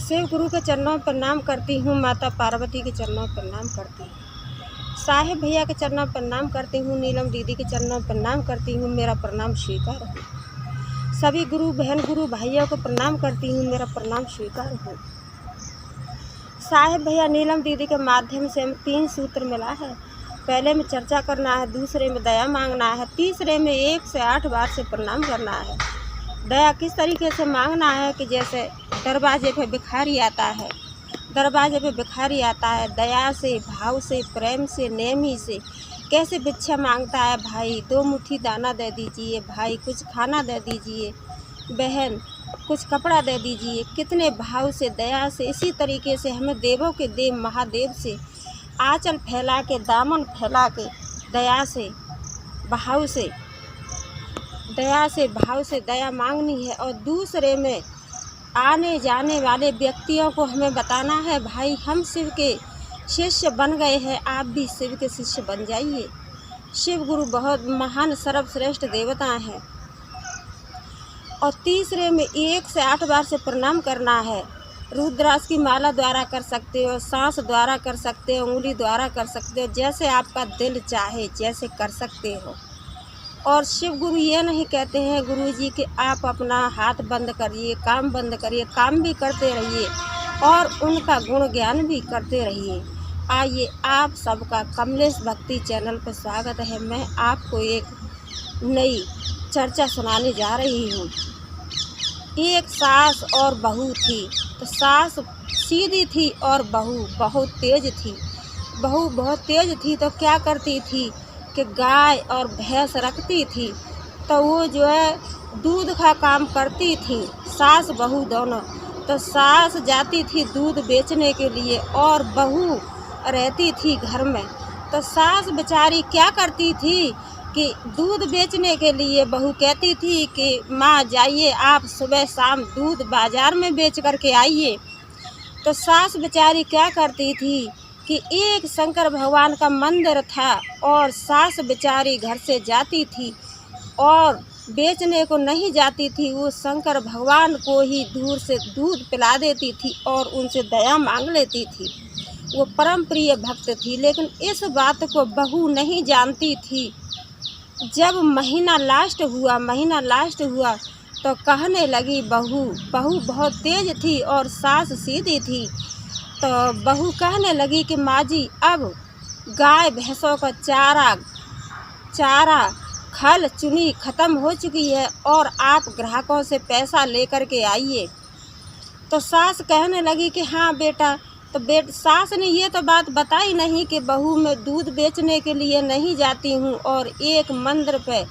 शिव गुरु के चरणों पर प्रणाम करती हूँ, माता पार्वती के चरणों पर प्रणाम करती हूँ, साहेब भैया के चरणों पर प्रणाम करती हूँ, नीलम दीदी के चरणों पर प्रणाम करती हूँ। मेरा प्रणाम स्वीकार हो। सभी गुरु बहन गुरु भाइयों को प्रणाम करती हूँ, मेरा प्रणाम स्वीकार हो। साहेब भैया नीलम दीदी के माध्यम से हम 3 सूत्र मिला है। पहले में चर्चा करना है, दूसरे में दया मांगना है, तीसरे में 1 से 8 बार से प्रणाम करना है। दया किस तरीके से मांगना है कि जैसे दरवाजे पे भिखारी आता है, दरवाजे पे भिखारी आता है, दया से, भाव से, प्रेम से, नेमी से कैसे भिक्षा मांगता है। भाई 2 मुट्ठी दाना दे दीजिए, भाई कुछ खाना दे दीजिए, बहन कुछ कपड़ा दे दीजिए, कितने भाव से, दया से। इसी तरीके से हमें देवों के देव महादेव से आंचल फैला के, दामन फैला के दया से, भाव से, दया से, भाव से दया मांगनी है। और दूसरे में आने जाने वाले व्यक्तियों को हमें बताना है, भाई हम शिव के शिष्य बन गए हैं, आप भी शिव के शिष्य बन जाइए। शिव गुरु बहुत महान सर्वश्रेष्ठ देवता हैं। और तीसरे में 1 से 8 बार से प्रणाम करना है। रुद्राक्ष की माला द्वारा कर सकते हो, सांस द्वारा कर सकते हो, उंगली द्वारा कर सकते हो, जैसे आपका दिल चाहे जैसे कर सकते हो। और शिव गुरु ये नहीं कहते हैं गुरु जी कि आप अपना हाथ बंद करिए, काम बंद करिए, काम भी करते रहिए और उनका गुण ज्ञान भी करते रहिए। आइए आप सबका कमलेश भक्ति चैनल पर स्वागत है। मैं आपको एक नई चर्चा सुनाने जा रही हूँ। एक सास और बहू थी, तो सास सीधी थी और बहू बहुत तेज थी। बहू बहुत तेज थी तो क्या करती थी कि गाय और भैंस रखती थी, तो वो जो है दूध का काम करती थी, सास बहू दोनों। तो सास जाती थी दूध बेचने के लिए और बहू रहती थी घर में। तो सास बेचारी क्या करती थी कि दूध बेचने के लिए बहू कहती थी कि माँ जाइए आप सुबह शाम दूध बाज़ार में बेच कर के आइए। तो सास बेचारी क्या करती थी कि एक शंकर भगवान का मंदिर था और सास बेचारी घर से जाती थी और बेचने को नहीं जाती थी, वो शंकर भगवान को ही दूर से दूध पिला देती थी और उनसे दया मांग लेती थी। वो परम प्रिय भक्त थी, लेकिन इस बात को बहू नहीं जानती थी। जब महीना लास्ट हुआ तो कहने लगी बहू बहुत तेज थी और सास सीधी थी। तो बहू कहने लगी कि माँ जी अब गाय भैंसों का चारा खल चुनी ख़त्म हो चुकी है और आप ग्राहकों से पैसा लेकर के आइए। तो सास कहने लगी कि हाँ बेटा। तो सास ने ये तो बात बताई नहीं कि बहू मैं दूध बेचने के लिए नहीं जाती हूँ और एक मंदिर पे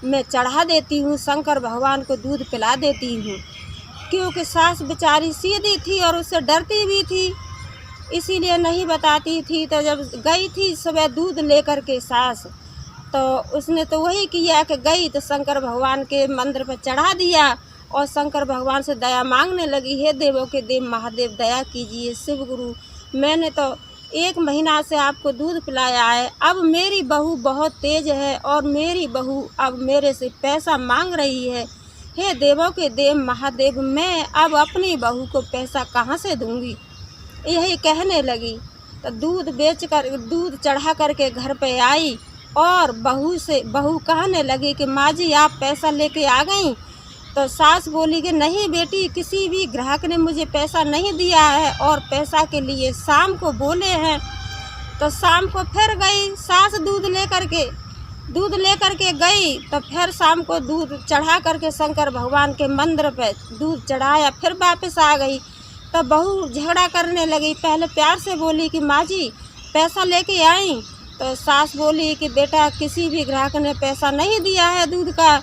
मैं चढ़ा देती हूँ, शंकर भगवान को दूध पिला देती हूँ। क्योंकि सास बेचारी सीधी थी और उससे डरती भी थी, इसीलिए नहीं बताती थी। तो जब गई थी सुबह दूध लेकर के सास, तो उसने तो वही किया कि गई तो शंकर भगवान के मंदिर पर चढ़ा दिया और शंकर भगवान से दया मांगने लगी, हे देवों के देव महादेव दया कीजिए। शिव गुरु मैंने तो 1 महीना से आपको दूध पिलाया है, अब मेरी बहू बहुत तेज है और मेरी बहू अब मेरे से पैसा मांग रही है। हे देवों के देव महादेव मैं अब अपनी बहू को पैसा कहाँ से दूंगी, यही कहने लगी। तो दूध चढ़ा करके घर पे आई और बहू कहने लगी कि माँ जी आप पैसा लेके आ गई। तो सास बोली कि नहीं बेटी, किसी भी ग्राहक ने मुझे पैसा नहीं दिया है और पैसा के लिए शाम को बोले हैं। तो शाम को फिर गई सास दूध लेकर के गई। तो फिर शाम को दूध चढ़ा करके शंकर भगवान के मंदिर पे दूध चढ़ाया, फिर वापस आ गई। तो बहू झगड़ा करने लगी, पहले प्यार से बोली कि माँ जी पैसा लेके आई। तो सास बोली कि बेटा किसी भी ग्राहक ने पैसा नहीं दिया है, दूध का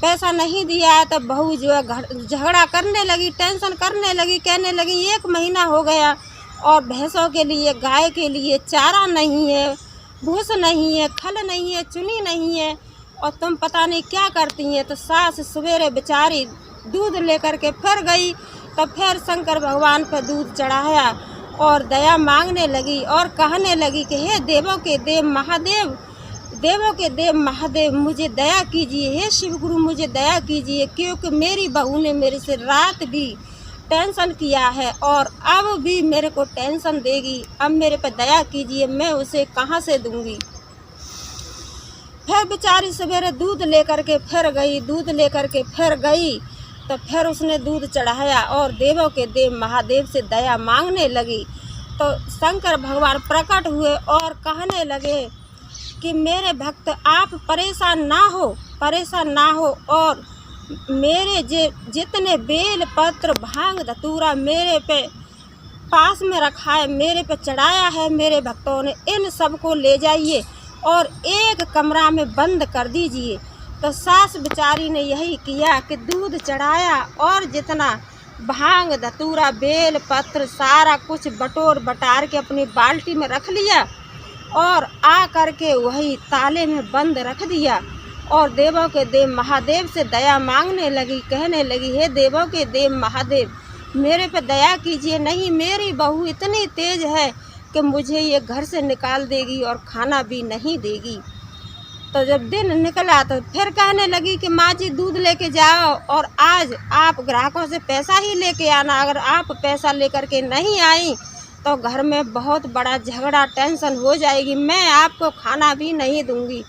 पैसा नहीं दिया है। तो बहू जो है झगड़ा करने लगी, टेंशन करने लगी, कहने लगी 1 महीना हो गया और भैंसों के लिए गाय के लिए चारा नहीं है, भूस नहीं है, खल नहीं है, चुनी नहीं है और तुम पता नहीं क्या करती हैं। तो सास सवेरे बेचारी दूध लेकर के फिर गई, तो फिर शंकर भगवान पर दूध चढ़ाया और दया मांगने लगी और कहने लगी कि हे देवों के देव महादेव मुझे दया कीजिए, हे शिव गुरु मुझे दया कीजिए। क्योंकि मेरी बहू ने मेरे से रात भी टेंशन किया है और अब भी मेरे को टेंशन देगी। अब मेरे पे दया कीजिए, मैं उसे कहाँ से दूंगी। फिर बेचारी सवेरे दूध लेकर के फिर गई, दूध लेकर के फिर गई तो फिर उसने दूध चढ़ाया और देवों के देव महादेव से दया मांगने लगी। तो शंकर भगवान प्रकट हुए और कहने लगे कि मेरे भक्त आप परेशान ना हो और मेरे जितने बेल पत्र भांग धतूरा मेरे पे पास में रखा है, मेरे पे चढ़ाया है मेरे भक्तों ने, इन सब को ले जाइए और एक कमरा में बंद कर दीजिए। तो सास बेचारी ने यही किया कि दूध चढ़ाया और जितना भांग धतूरा बेल पत्र सारा कुछ बटोर बटार के अपनी बाल्टी में रख लिया और आ करके वही ताले में बंद रख दिया और देवों के देव महादेव से दया मांगने लगी। कहने लगी, हे देवों के देव महादेव मेरे पे दया कीजिए, नहीं मेरी बहू इतनी तेज है कि मुझे ये घर से निकाल देगी और खाना भी नहीं देगी। तो जब दिन निकला तो फिर कहने लगी कि माँ जी दूध लेके जाओ और आज आप ग्राहकों से पैसा ही लेके आना, अगर आप पैसा लेकर के नहीं आई तो घर में बहुत बड़ा झगड़ा टेंशन हो जाएगी, मैं आपको खाना भी नहीं दूंगी।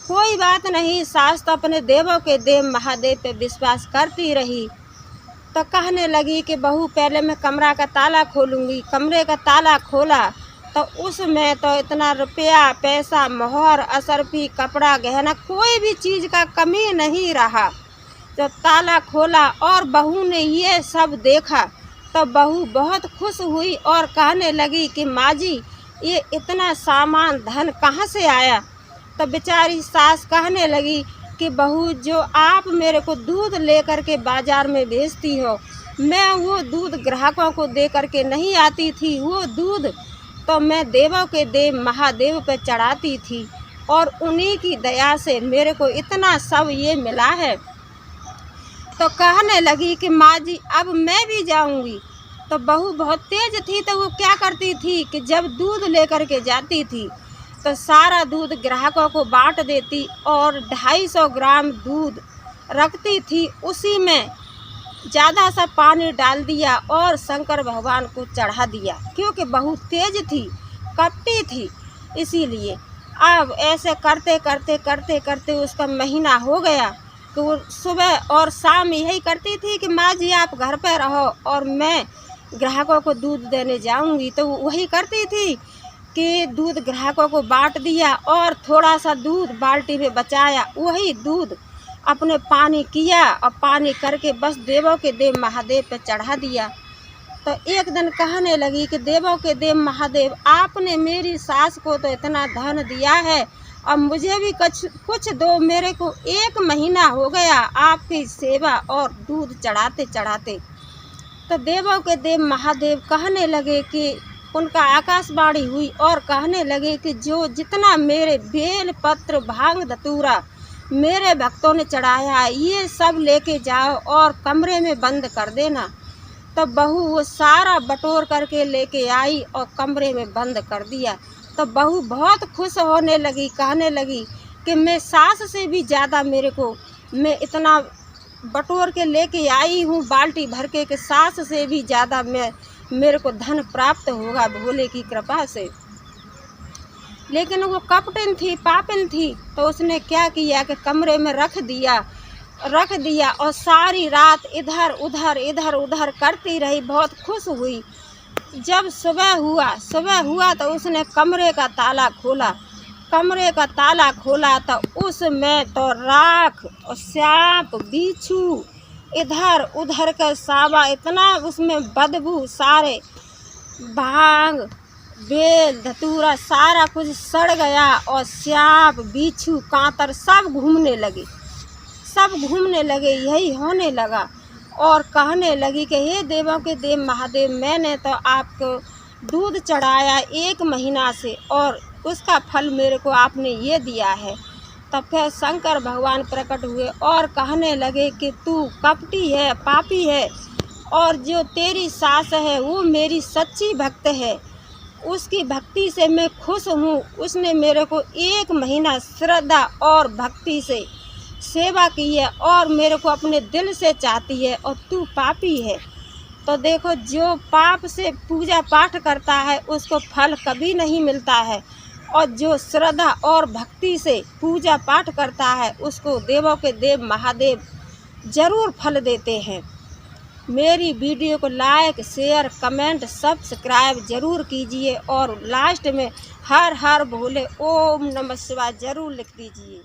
कोई बात नहीं, सास तो अपने देवों के देव महादेव पे विश्वास करती रही। तो कहने लगी कि बहू पहले मैं कमरा का ताला खोलूँगी। कमरे का ताला खोला तो उसमें तो इतना रुपया पैसा मोहर असरफी कपड़ा गहना कोई भी चीज़ का कमी नहीं रहा। जब ताला खोला और बहू ने ये सब देखा तो बहू बहुत खुश हुई और कहने लगी कि माँ जी ये इतना सामान धन कहाँ से आया। तो बेचारी सास कहने लगी कि बहू जो आप मेरे को दूध लेकर के बाज़ार में बेचती हो, मैं वो दूध ग्राहकों को दे करके नहीं आती थी, वो दूध तो मैं देवों के देव महादेव पे चढ़ाती थी और उन्हीं की दया से मेरे को इतना सब ये मिला है। तो कहने लगी कि माँ जी अब मैं भी जाऊंगी। तो बहू बहुत तेज थी तो वो क्या करती थी कि जब दूध लेकर के जाती थी तो सारा दूध ग्राहकों को बांट देती और 250 ग्राम दूध रखती थी, उसी में ज़्यादा सा पानी डाल दिया और शंकर भगवान को चढ़ा दिया, क्योंकि बहुत तेज थी कपटी थी इसीलिए। अब ऐसे करते करते करते करते उसका महीना हो गया तो वो सुबह और शाम यही करती थी कि माँ जी आप घर पे रहो और मैं ग्राहकों को दूध देने जाऊंगी। तो वही करती थी कि दूध ग्राहकों को बांट दिया और थोड़ा सा दूध बाल्टी में बचाया, वही दूध अपने पानी किया और पानी करके बस देवों के देव महादेव पे चढ़ा दिया। तो एक दिन कहने लगी कि देवों के देव महादेव आपने मेरी सास को तो इतना धन दिया है, अब मुझे भी कुछ दो, मेरे को 1 महीना हो गया आपकी सेवा और दूध चढ़ाते चढ़ाते। तो देवों के देव महादेव कहने लगे कि उनका आकाशवाणी हुई और कहने लगे कि जो जितना मेरे बेल पत्र भांग धतूरा मेरे भक्तों ने चढ़ाया है ये सब लेके जाओ और कमरे में बंद कर देना। तो बहू वो सारा बटोर करके लेके आई और कमरे में बंद कर दिया। तो बहू बहुत खुश होने लगी, कहने लगी कि मैं सास से भी ज़्यादा मैं इतना बटोर के लेके आई हूँ बाल्टी भर के कि सास से भी ज़्यादा मेरे को धन प्राप्त होगा भोले की कृपा से। लेकिन वो कपटिन थी, पापिन थी, तो उसने क्या किया कि कमरे में रख दिया और सारी रात इधर उधर करती रही, बहुत खुश हुई। जब सुबह हुआ तो उसने कमरे का ताला खोला तो उसमें तो राख और सांप बिच्छू इधर उधर का सावा, इतना उसमें बदबू, सारे भांग बेल धतूरा सारा कुछ सड़ गया और सांप बिच्छू कांतर सब घूमने लगे। यही होने लगा और कहने लगी कि हे देवों के देव महादेव मैंने तो आपको दूध चढ़ाया 1 महीना से और उसका फल मेरे को आपने ये दिया है। तब फिर शंकर भगवान प्रकट हुए और कहने लगे कि तू कपटी है, पापी है और जो तेरी सास है वो मेरी सच्ची भक्त है, उसकी भक्ति से मैं खुश हूँ। उसने मेरे को 1 महीना श्रद्धा और भक्ति से सेवा की है और मेरे को अपने दिल से चाहती है और तू पापी है। तो देखो, जो पाप से पूजा पाठ करता है उसको फल कभी नहीं मिलता है, और जो श्रद्धा और भक्ति से पूजा पाठ करता है उसको देवों के देव महादेव जरूर फल देते हैं। मेरी वीडियो को लाइक, शेयर, कमेंट, सब्सक्राइब जरूर कीजिए और लास्ट में हर हर भोले ओम नमः शिवाय जरूर लिख दीजिए।